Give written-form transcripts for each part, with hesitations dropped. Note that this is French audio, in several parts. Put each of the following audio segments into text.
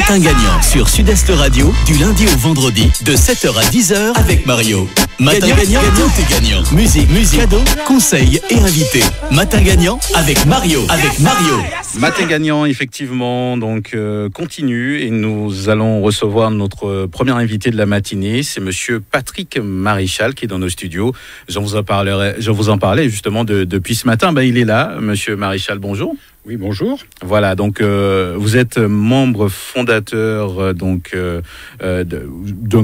Matin gagnant sur Sud-Est Radio, du lundi au vendredi, de 7h à 10h avec Mario. Matin gagnant, t'es gagnant. Musique, cadeaux, conseils et invités. Matin gagnant avec Mario. Matin gagnant, effectivement, donc continue et nous allons recevoir notre premier invité de la matinée. C'est Monsieur Patrick Maréchal qui est dans nos studios. Je vous en parlais justement depuis ce matin. Il est là, Monsieur Maréchal. Bonjour. Oui, bonjour. Voilà, donc vous êtes membre fondateur d'un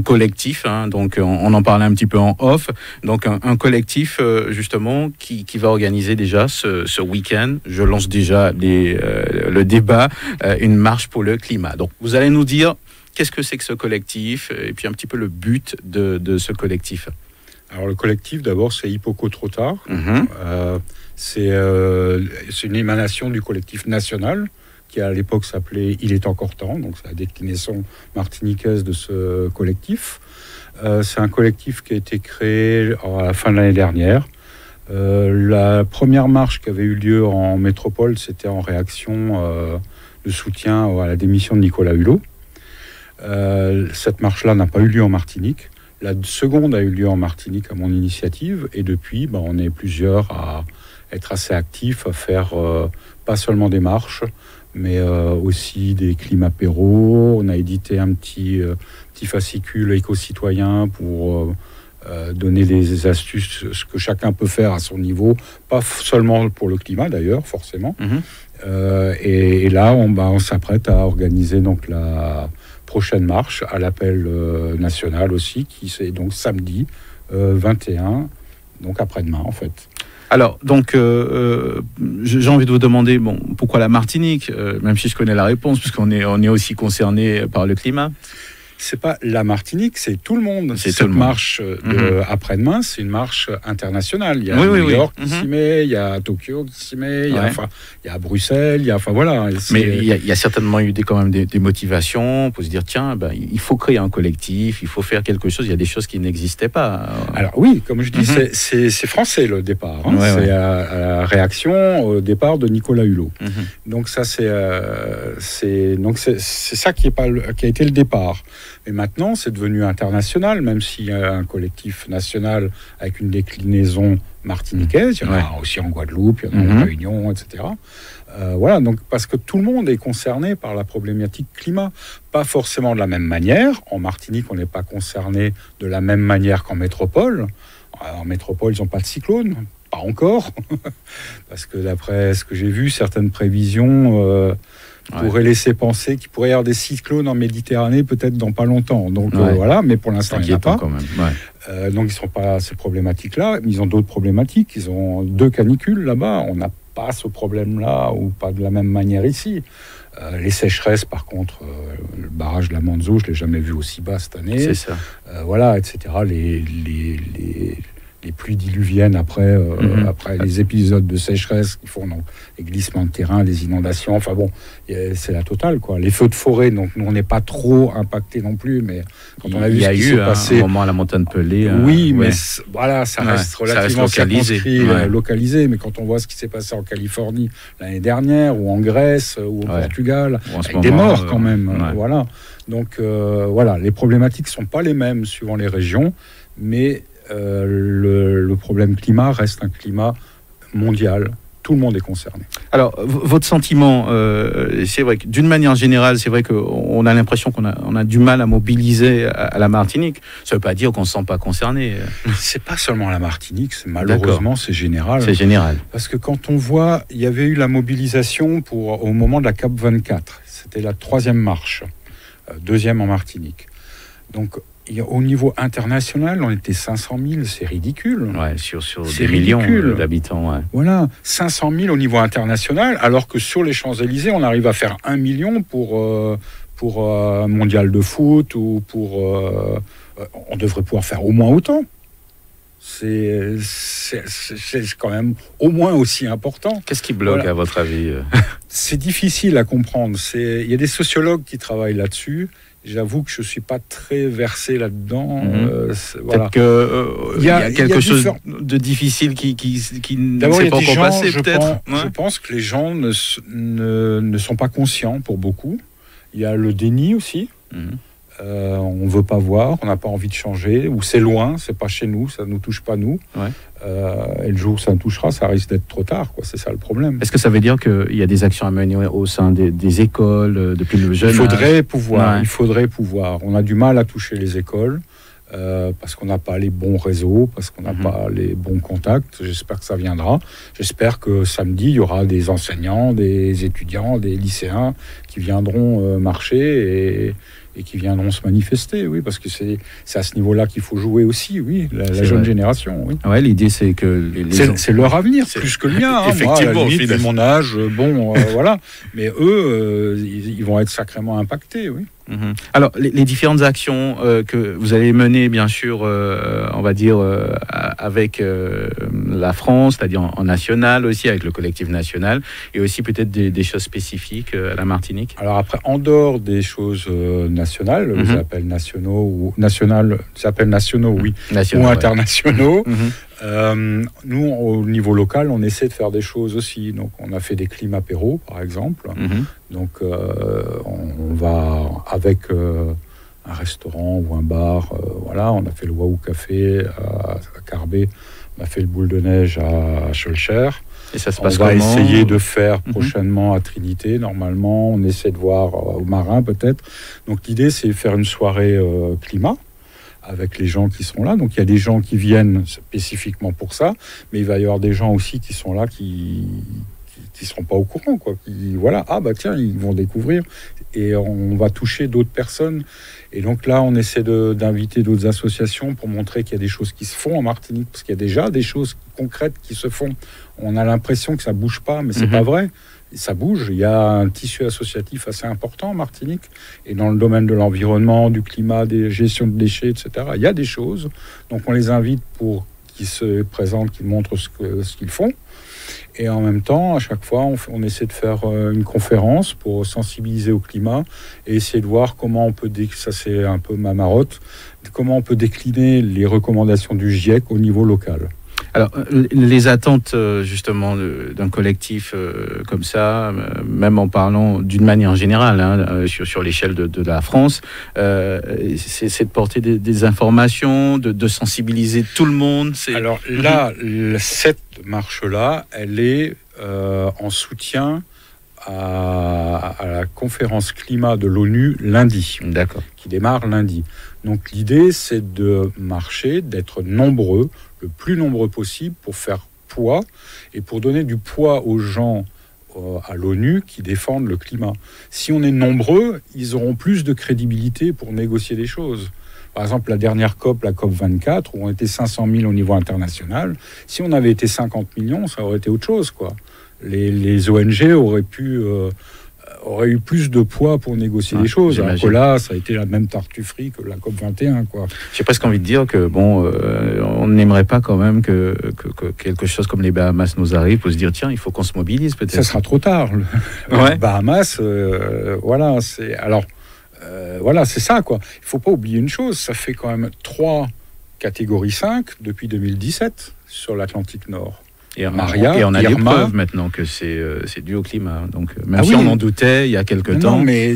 collectif, donc on en parlait un petit peu en off, donc un collectif justement qui va organiser déjà ce week-end, je lance déjà le débat, une marche pour le climat. Donc vous allez nous dire qu'est-ce que c'est que ce collectif et puis un petit peu le but de ce collectif. Alors le collectif d'abord c'est Hippoco Trop Tard. C'est une émanation du collectif national qui à l'époque s'appelait Il est encore temps, donc c'est la déclinaison martiniquaise de ce collectif. C'est un collectif qui a été créé à la fin de l'année dernière. La première marche qui avait eu lieu en métropole, c'était en réaction de soutien à la démission de Nicolas Hulot. Cette marche-là n'a pas eu lieu en Martinique. La seconde a eu lieu en Martinique à mon initiative et depuis, on est plusieurs à être assez actifs, à faire pas seulement des marches, mais aussi des climapéros. On a édité un petit fascicule éco-citoyen pour donner des astuces, ce que chacun peut faire à son niveau, pas seulement pour le climat d'ailleurs, forcément. Et là, on s'apprête à organiser donc la prochaine marche à l'appel national aussi, qui c'est donc samedi 21, donc après-demain en fait. Alors, donc, j'ai envie de vous demander, pourquoi la Martinique, même si je connais la réponse, puisqu'on est aussi concerné par le climat. C'est pas la Martinique, c'est tout le monde. Cette marche après-demain, c'est une marche internationale. Il y a New York qui s'y met, il y a Tokyo qui s'y met, il y a Bruxelles, voilà. Mais il y a certainement eu quand même des motivations pour se dire, tiens, il faut créer un collectif, il faut faire quelque chose. Il y a des choses qui n'existaient pas. Alors oui, comme je dis, c'est français le départ. C'est à la réaction au départ de Nicolas Hulot. Donc ça, c'est ça qui a été le départ. Mais maintenant, c'est devenu international, même s'il y a un collectif national avec une déclinaison martiniquaise. Il y en a aussi en Guadeloupe, il y en a en Réunion, etc. Voilà, donc parce que tout le monde est concerné par la problématique climat. Pas forcément de la même manière. En Martinique, on n'est pas concerné de la même manière qu'en métropole. En métropole, ils n'ont pas de cyclone. Pas encore. Parce que d'après ce que j'ai vu, certaines prévisions... pourrait laisser penser qu'il pourrait y avoir des cyclones en Méditerranée peut-être dans pas longtemps. Donc voilà, mais pour l'instant, il n'y en a pas. Quand même. Donc ils ne sont pas à ces problématiques-là. Ils ont d'autres problématiques. Ils ont 2 canicules là-bas. On n'a pas ce problème-là, ou pas de la même manière ici. Les sécheresses, par contre, le barrage de la Manzo, je ne l'ai jamais vu aussi bas cette année. C'est ça. Voilà, etc. Les pluies diluviennes après les épisodes de sécheresse qui font les glissements de terrain, les inondations, enfin bon, c'est la totale, quoi. Les feux de forêt, donc nous on n'est pas trop impactés non plus, mais quand on a vu ce qui s'est passé... un moment à la montagne Pelée... mais voilà, ça reste relativement localisé, mais quand on voit ce qui s'est passé en Californie l'année dernière, ou en Grèce, ou au Portugal, avec des morts quand même, voilà. Donc voilà, les problématiques ne sont pas les mêmes suivant les régions, mais... le problème climat reste un climat mondial. Tout le monde est concerné. Alors, votre sentiment, c'est vrai que d'une manière générale, c'est vrai qu'on a l'impression qu'on a du mal à mobiliser à la Martinique. Ça ne veut pas dire qu'on ne se sent pas concerné. C'est pas seulement la Martinique, malheureusement, c'est général. C'est général. Parce que quand on voit, il y avait eu la mobilisation au moment de la COP 24. C'était la 3e marche, 2e en Martinique. Donc, au niveau international, on était 500 000, c'est ridicule. Ouais, sur des millions d'habitants. Ouais. Voilà, 500 000 au niveau international, alors que sur les Champs-Élysées, on arrive à faire 1 million pour un mondial de foot, ou on devrait pouvoir faire au moins autant. C'est quand même au moins aussi important. Qu'est-ce qui bloque, à votre avis? C'est difficile à comprendre. Il y a des sociologues qui travaillent là-dessus. J'avoue que je ne suis pas très versé là-dedans. Peut-être qu'il y a quelque chose de difficile qui ne s'est pas encore passé, peut-être. Je pense que les gens ne sont pas conscients pour beaucoup. Il y a le déni aussi. On ne veut pas voir, on n'a pas envie de changer, ou c'est loin, c'est pas chez nous, ça ne nous touche pas nous. Et le jour où ça nous touchera, ça risque d'être trop tard, quoi. C'est ça le problème. Est-ce que ça veut dire qu'il y a des actions à mener au sein des écoles depuis le jeune âge ? Il faudrait pouvoir. On a du mal à toucher les écoles. Parce qu'on n'a pas les bons réseaux, parce qu'on n'a pas les bons contacts. J'espère que ça viendra. J'espère que samedi, il y aura des enseignants, des étudiants, des lycéens qui viendront marcher et qui viendront se manifester, oui, parce que c'est à ce niveau-là qu'il faut jouer aussi, oui, la jeune génération, oui. Ouais, l'idée, c'est que... C'est leur avenir, plus que le mien. Effectivement, moi, à la limite, de mon âge, voilà. Mais eux, ils vont être sacrément impactés, oui. Alors, les différentes actions que vous allez mener, bien sûr, on va dire, avec la France, c'est-à-dire en national aussi, avec le collectif national, et aussi peut-être des choses spécifiques à la Martinique. Alors après, en dehors des choses nationales, ils appellent nationaux, ou internationaux, nous, au niveau local, on essaie de faire des choses aussi. Donc, on a fait des climapéros, par exemple. Donc, on va avec un restaurant ou un bar. Voilà, on a fait le Waouh Café à Carbet. On a fait le Boule de Neige à Schœlcher. Et ça se passe on va comment ? essayer de faire prochainement à Trinité, normalement. On essaie de voir au Marin, peut-être. Donc, l'idée, c'est de faire une soirée climat avec les gens qui sont là. Donc, il y a des gens qui viennent spécifiquement pour ça, mais il va y avoir des gens aussi qui sont là qui seront pas au courant, quoi. Tiens, ils vont découvrir et on va toucher d'autres personnes. Et donc là, on essaie d'inviter d'autres associations pour montrer qu'il y a des choses qui se font en Martinique, parce qu'il y a déjà des choses concrètes qui se font. On a l'impression que ça bouge pas, mais c'est pas vrai. Ça bouge. Il y a un tissu associatif assez important en Martinique, et dans le domaine de l'environnement, du climat, des gestions de déchets, etc. Il y a des choses. Donc on les invite pour qu'ils se présentent, qu'ils montrent ce qu'ils font. Et en même temps, à chaque fois, on essaie de faire une conférence pour sensibiliser au climat et essayer de voir comment on peut, ça c'est un peu ma marotte, comment on peut décliner les recommandations du GIEC au niveau local. Alors, les attentes justement d'un collectif comme ça, même en parlant d'une manière générale, sur l'échelle de la France, c'est de porter des informations, de sensibiliser tout le monde. Alors là, cette marche-là, elle est en soutien à la conférence climat de l'ONU lundi. D'accord. Qui démarre lundi. Donc l'idée, c'est de marcher, d'être nombreux, le plus nombreux possible pour faire poids et pour donner du poids aux gens à l'ONU qui défendent le climat. Si on est nombreux, ils auront plus de crédibilité pour négocier des choses. Par exemple, la dernière COP, la COP 24, où on était 500 000 au niveau international, si on avait été 50 millions, ça aurait été autre chose, quoi. Les ONG auraient eu plus de poids pour négocier des choses. Alors que là, ça a été la même tartufferie que la COP 21, quoi. J'ai presque envie de dire que, on n'aimerait pas quand même que quelque chose comme les Bahamas nous arrive pour se dire, tiens, il faut qu'on se mobilise peut-être. Ça sera trop tard. Les Bahamas, c'est... Alors, c'est ça, quoi. Il ne faut pas oublier une chose, ça fait quand même 3 catégories 5 depuis 2017 sur l'Atlantique Nord. Et on a des preuves maintenant que c'est dû au climat. Donc, même si on en doutait il y a quelque temps. Non, mais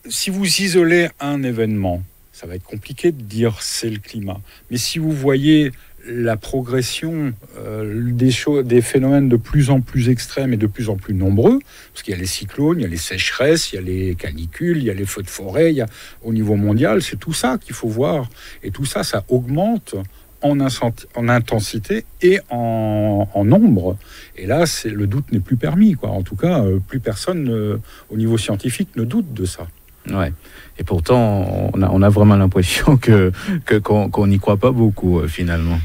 si vous isolez un événement, ça va être compliqué de dire c'est le climat. Mais si vous voyez la progression des phénomènes de plus en plus extrêmes et de plus en plus nombreux, parce qu'il y a les cyclones, il y a les sécheresses, il y a les canicules, il y a les feux de forêt, au niveau mondial, c'est tout ça qu'il faut voir. Et tout ça, ça augmente en intensité et en nombre. Et là, le doute n'est plus permis, quoi. En tout cas, plus personne au niveau scientifique ne doute de ça. Ouais. Et pourtant, on a vraiment l'impression qu'on n'y croit pas beaucoup, finalement.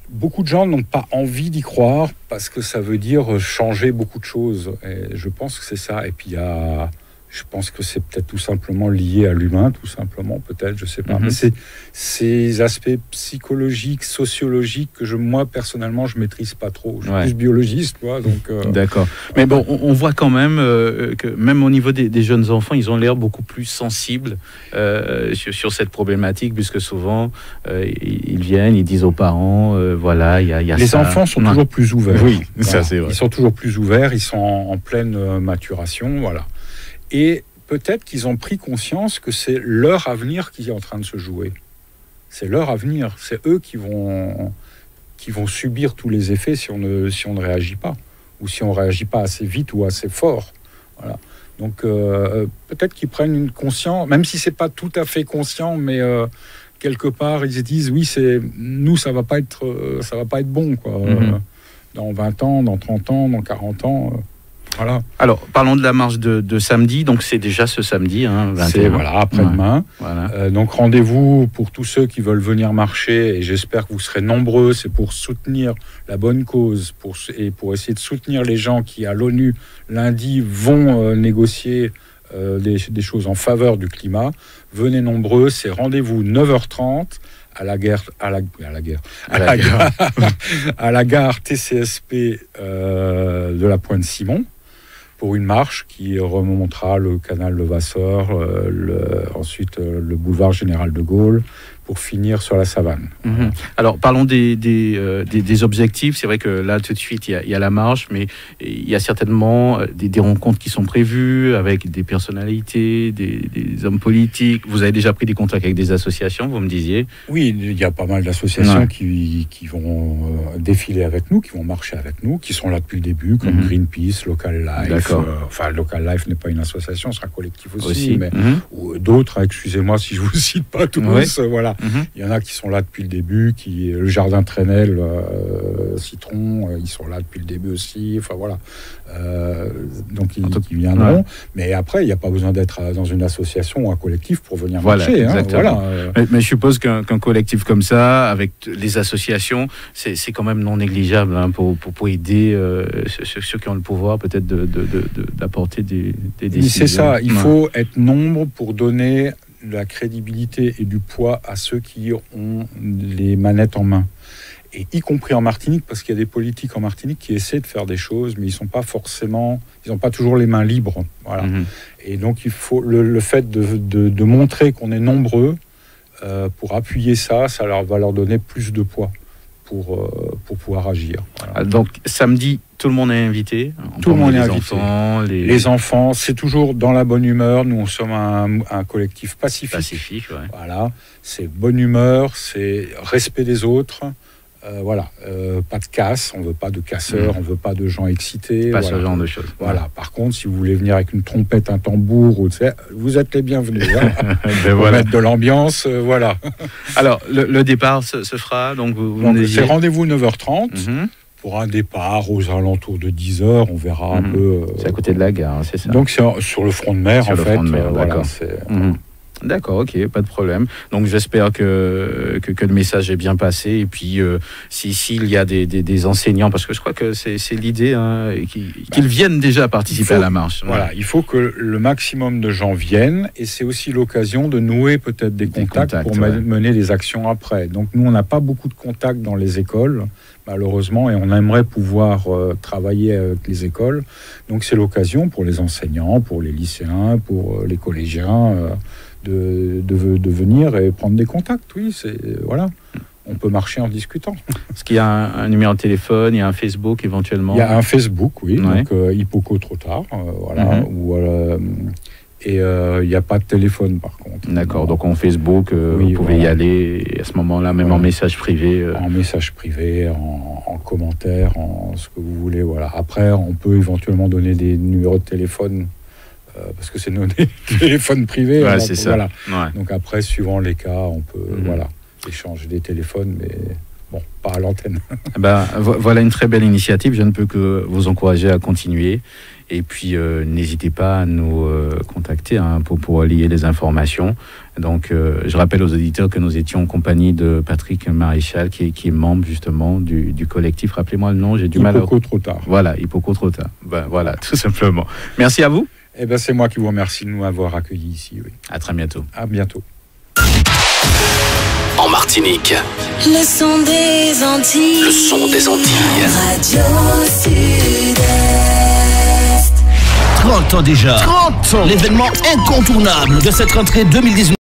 Beaucoup de gens n'ont pas envie d'y croire parce que ça veut dire changer beaucoup de choses. Et je pense que c'est ça. Et puis, je pense que c'est peut-être tout simplement lié à l'humain, tout simplement, peut-être, je sais pas. Mais c'est ces aspects psychologiques, sociologiques que moi, personnellement, je maîtrise pas trop. Je suis plus biologiste, quoi, donc... D'accord. Mais bon, on voit quand même que même au niveau des jeunes enfants, ils ont l'air beaucoup plus sensibles sur cette problématique, puisque souvent, ils viennent, ils disent aux parents, voilà, il y a les ça. Les enfants sont toujours plus ouverts. Oui, voilà. Ça c'est vrai. Ils sont toujours plus ouverts, ils sont en pleine maturation, voilà. Et peut-être qu'ils ont pris conscience que c'est leur avenir qui est en train de se jouer. C'est leur avenir. C'est eux qui vont subir tous les effets si on ne réagit pas. Ou si on ne réagit pas assez vite ou assez fort. Voilà. Donc peut-être qu'ils prennent une conscience, même si ce n'est pas tout à fait conscient, mais quelque part, ils se disent, oui, nous, ça ne va pas être bon, quoi. Dans 20 ans, dans 30 ans, dans 40 ans... Voilà. Alors, parlons de la marche de samedi. Donc, c'est déjà ce samedi, 21. C'est après-demain. Voilà. Donc, rendez-vous pour tous ceux qui veulent venir marcher. Et j'espère que vous serez nombreux. C'est pour soutenir la bonne cause et pour essayer de soutenir les gens qui, à l'ONU, lundi, vont négocier des choses en faveur du climat. Venez nombreux. C'est rendez-vous 9h30 à la gare TCSP de la Pointe-Simon, pour une marche qui remontera le canal Levasseur, ensuite le boulevard Général de Gaulle, pour finir sur la Savane. Alors, parlons des objectifs. C'est vrai que là, tout de suite, il y a la marche, mais il y a certainement des rencontres qui sont prévues avec des personnalités, des hommes politiques. Vous avez déjà pris des contacts avec des associations, vous me disiez? Oui, il y a pas mal d'associations qui vont défiler avec nous, qui vont marcher avec nous, qui sont là depuis le début, comme Greenpeace, Local Life. Local Life n'est pas une association, c'est un collectif aussi. Mais ou d'autres, excusez-moi si je vous cite pas tous, voilà. Il y en a qui sont là depuis le début, le Jardin Trenel, Citron, ils sont là depuis le début aussi. Enfin voilà. Donc ils viendront. Mais après, il n'y a pas besoin d'être dans une association ou un collectif pour venir marcher. Exactement. Mais je suppose qu'un collectif comme ça, avec les associations, c'est quand même non négligeable pour aider ceux qui ont le pouvoir peut-être d'apporter des décisions. C'est ça. Il faut être nombre pour donner la crédibilité et du poids à ceux qui ont les manettes en main. Et y compris en Martinique, parce qu'il y a des politiques en Martinique qui essaient de faire des choses, mais ils n'ont pas toujours les mains libres. Voilà. Et donc il faut le fait de montrer qu'on est nombreux pour appuyer ça va leur donner plus de poids pour pouvoir agir. Voilà. Donc samedi, tout le monde est invité. Tout le monde est invité. Les enfants, c'est toujours dans la bonne humeur. Nous, sommes un collectif pacifique. Voilà, c'est bonne humeur, c'est respect des autres. Pas de casse, on veut pas de casseurs, on veut pas de gens excités. Pas ce genre de choses. Voilà. Par contre, si vous voulez venir avec une trompette, un tambour, vous êtes les bienvenus. Pour mettre de l'ambiance, voilà. Alors, le départ se fera, donc c'est rendez-vous 9h30. Pour un départ aux alentours de 10h, on verra un peu... c'est à côté de la gare, c'est ça? Donc c'est sur le front de mer, en fait. D'accord. D'accord, ok, pas de problème. Donc j'espère que le message est bien passé. Et puis s'il y a des enseignants, parce que je crois que c'est l'idée, qu'ils viennent déjà participer à la marche. Voilà, il faut que le maximum de gens viennent, et c'est aussi l'occasion de nouer peut-être des contacts pour mener des actions après. Donc nous, on n'a pas beaucoup de contacts dans les écoles, malheureusement, et on aimerait pouvoir travailler avec les écoles. Donc c'est l'occasion pour les enseignants, pour les lycéens, pour les collégiens, de venir et prendre des contacts. Oui, voilà. On peut marcher en discutant. Est-ce qu'il y a un numéro de téléphone, il y a un Facebook éventuellement? Il y a un Facebook, oui, donc Hippoco Trop Tard, voilà. Et il n'y a pas de téléphone par contre. D'accord, donc en Facebook, vous pouvez y aller, et à ce moment-là, même en message privé. En message privé, en commentaire, en ce que vous voulez. Voilà. Après, on peut éventuellement donner des numéros de téléphone, parce que c'est nos téléphones privés. Ouais, c'est ça. Voilà. Ouais. Donc après, suivant les cas, on peut échanger des téléphones, mais bon, pas à l'antenne. Voilà une très belle initiative. Je ne peux que vous encourager à continuer. Et puis, n'hésitez pas à nous contacter pour lier les informations. Donc, je rappelle aux auditeurs que nous étions en compagnie de Patrick Maréchal, qui est membre justement du collectif. Rappelez-moi le nom, j'ai du mal à... Hippoco Trop Tard. Voilà, Hippoco Trop Tard. Voilà, tout simplement. Merci à vous. C'est moi qui vous remercie de nous avoir accueillis ici. Oui. À très bientôt. À bientôt. En Martinique. Le son des Antilles. Le son des Antilles. Radio Sud-Est. 30 ans déjà. 30 ans. L'événement incontournable de cette rentrée 2019.